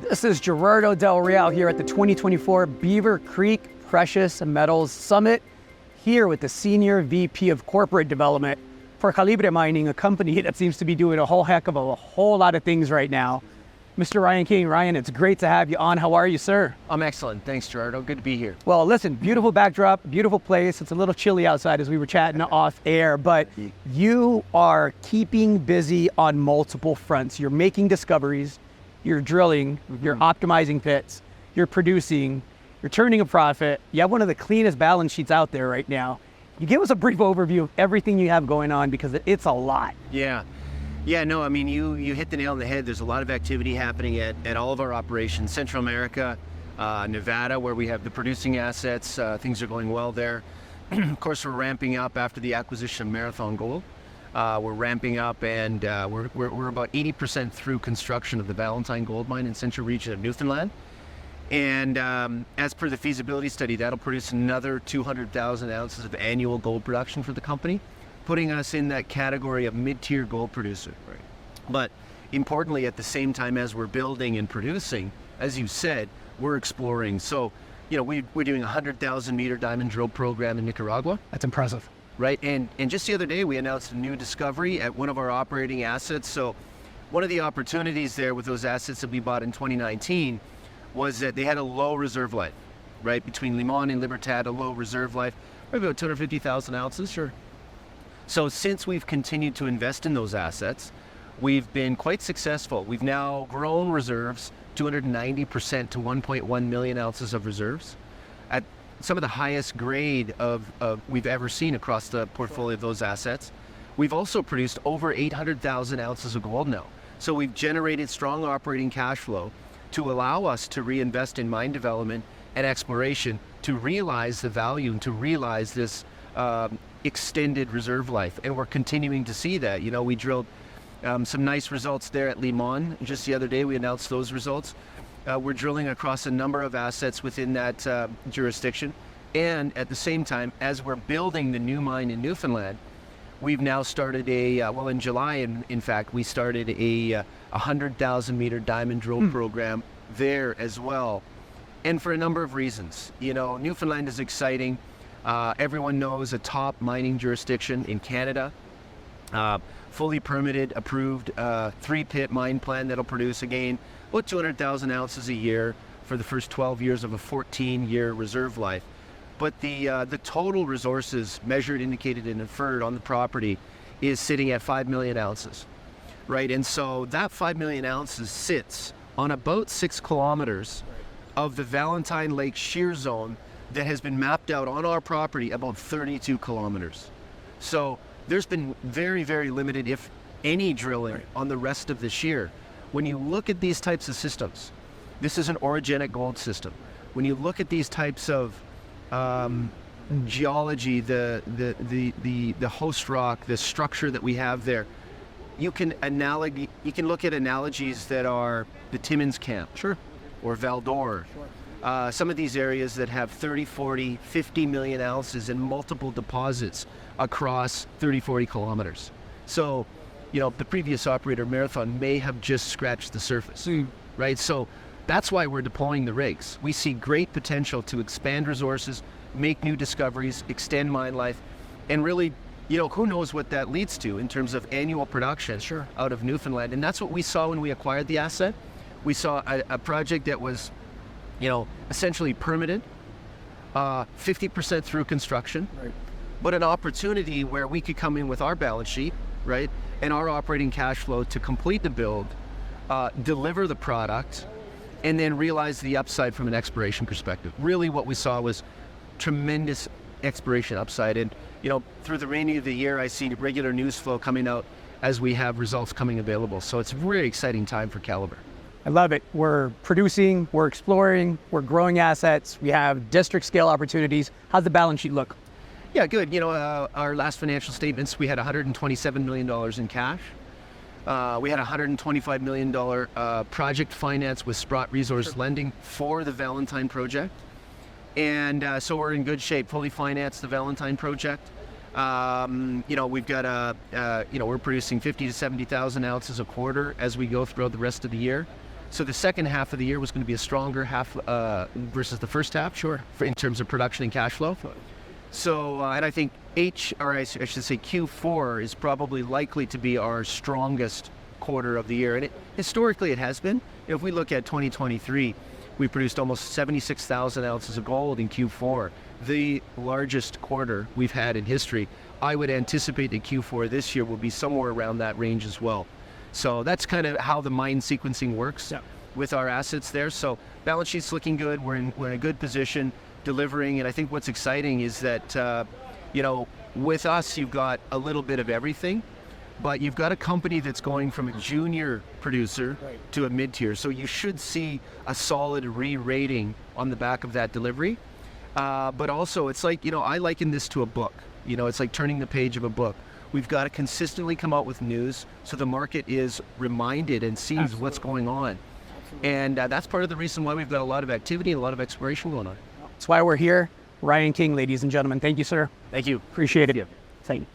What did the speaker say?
This is Gerardo Del Real here at the 2024 Beaver Creek Precious Metals Summit, here with the Senior VP of Corporate Development for Calibre Mining, a company that seems to be doing a whole heck of a whole lot of things right now. Mr. Ryan King. Ryan, it's great to have you on. How are you, sir? I'm excellent. Thanks, Gerardo. Good to be here. Well, listen, beautiful backdrop, beautiful place. It's a little chilly outside as we were chatting off air, but you are keeping busy on multiple fronts. You're making discoveries, you're drilling, you're optimizing pits, you're producing, you're turning a profit. You have one of the cleanest balance sheets out there right now. You give us a brief overview of everything you have going on, because it's a lot. Yeah, no, I mean, you hit the nail on the head. There's a lot of activity happening at all of our operations. Central America, Nevada, where we have the producing assets, things are going well there. Of course, we're ramping up after the acquisition of Marathon Gold. We're ramping up, and we're about 80% through construction of the Valentine Gold Mine in central region of Newfoundland. And as per the feasibility study, that'll produce another 200,000 ounces of annual gold production for the company, putting us in that category of mid-tier gold producer. Right. But importantly, at the same time as we're building and producing, as you said, we're exploring. So, you know, we're doing a 100,000 meter diamond drill program in Nicaragua. That's impressive. Right, and just the other day we announced a new discovery at one of our operating assets. So one of the opportunities there with those assets that we bought in 2019 was that they had a low reserve life, right? Between Limon and Libertad, a low reserve life, maybe about 250,000 ounces. Sure. So since we've continued to invest in those assets, we've been quite successful. We've now grown reserves 290% to 1.1 million ounces of reserves at some of the highest grade of we've ever seen across the portfolio of those assets. We've also produced over 800,000 ounces of gold now. So we've generated strong operating cash flow to allow us to reinvest in mine development and exploration, to realize the value and to realize this extended reserve life. And we're continuing to see that. You know, we drilled some nice results there at Limon. Just the other day we announced those results. We're drilling across a number of assets within that jurisdiction. And at the same time, as we're building the new mine in Newfoundland, we've now started well, in July, in fact, we started a 100,000 meter diamond drill program there as well. And for a number of reasons. You know, Newfoundland is exciting. Everyone knows, a top mining jurisdiction in Canada. Fully permitted, approved, 3-pit mine plan that'll produce, again, about 200,000 ounces a year for the first 12 years of a 14-year reserve life. But the total resources measured, indicated, and inferred on the property is sitting at 5 million ounces, right? And so that 5 million ounces sits on about 6 kilometers of the Valentine Lake shear zone that has been mapped out on our property about 32 kilometers. So there's been very, very limited, if any, drilling on the rest of the shear. When you look at these types of systems, this is an orogenic gold system. When you look at these types of geology, the host rock, the structure that we have there, you can look at analogies that are the Timmins Camp, or Val-d'Or. Some of these areas that have 30, 40, 50 million ounces in multiple deposits across 30, 40 kilometers. So, you know, the previous operator, Marathon, may have just scratched the surface, right? So that's why we're deploying the rigs. We see great potential to expand resources, make new discoveries, extend mine life, and really, you know, who knows what that leads to in terms of annual production out of Newfoundland. And that's what we saw when we acquired the asset. We saw a project that was, you know, essentially permitted, 50% through construction, but an opportunity where we could come in with our balance sheet, right, and our operating cash flow to complete the build, deliver the product, and then realize the upside from an exploration perspective. Really what we saw was tremendous exploration upside. And, you know, through the remainder of the year, I see regular news flow coming out as we have results coming available. So it's a really exciting time for Calibre. I love it. We're producing, we're exploring, we're growing assets, we have district scale opportunities. How's the balance sheet look? Yeah, good. You know, our last financial statements, we had $127 million in cash. We had $125 million project finance with Sprott Resource Lending for the Valentine project. And so we're in good shape, fully financed the Valentine project. You know, we've got you know, we're producing 50 to 70,000 ounces a quarter as we go throughout the rest of the year. So the second half of the year was going to be a stronger half versus the first half. Sure. In terms of production and cash flow. So, and I think I should say Q4 is probably likely to be our strongest quarter of the year. And historically it has been. If we look at 2023, we produced almost 76,000 ounces of gold in Q4, the largest quarter we've had in history. I would anticipate that Q4 this year will be somewhere around that range as well. So that's kind of how the mine sequencing works with our assets there. So balance sheet's looking good. We're in a good position, delivering. And I think what's exciting is that, with us, you've got a little bit of everything, but you've got a company that's going from a junior producer to a mid-tier. So you should see a solid re-rating on the back of that delivery. But also, it's like, I liken this to a book. It's like turning the page of a book. We've got to consistently come out with news so the market is reminded and sees what's going on. And that's part of the reason why we've got a lot of activity and a lot of exploration going on. That's why we're here. Ryan King, ladies and gentlemen. Thank you, sir. Thank you. Appreciate it. Thank you.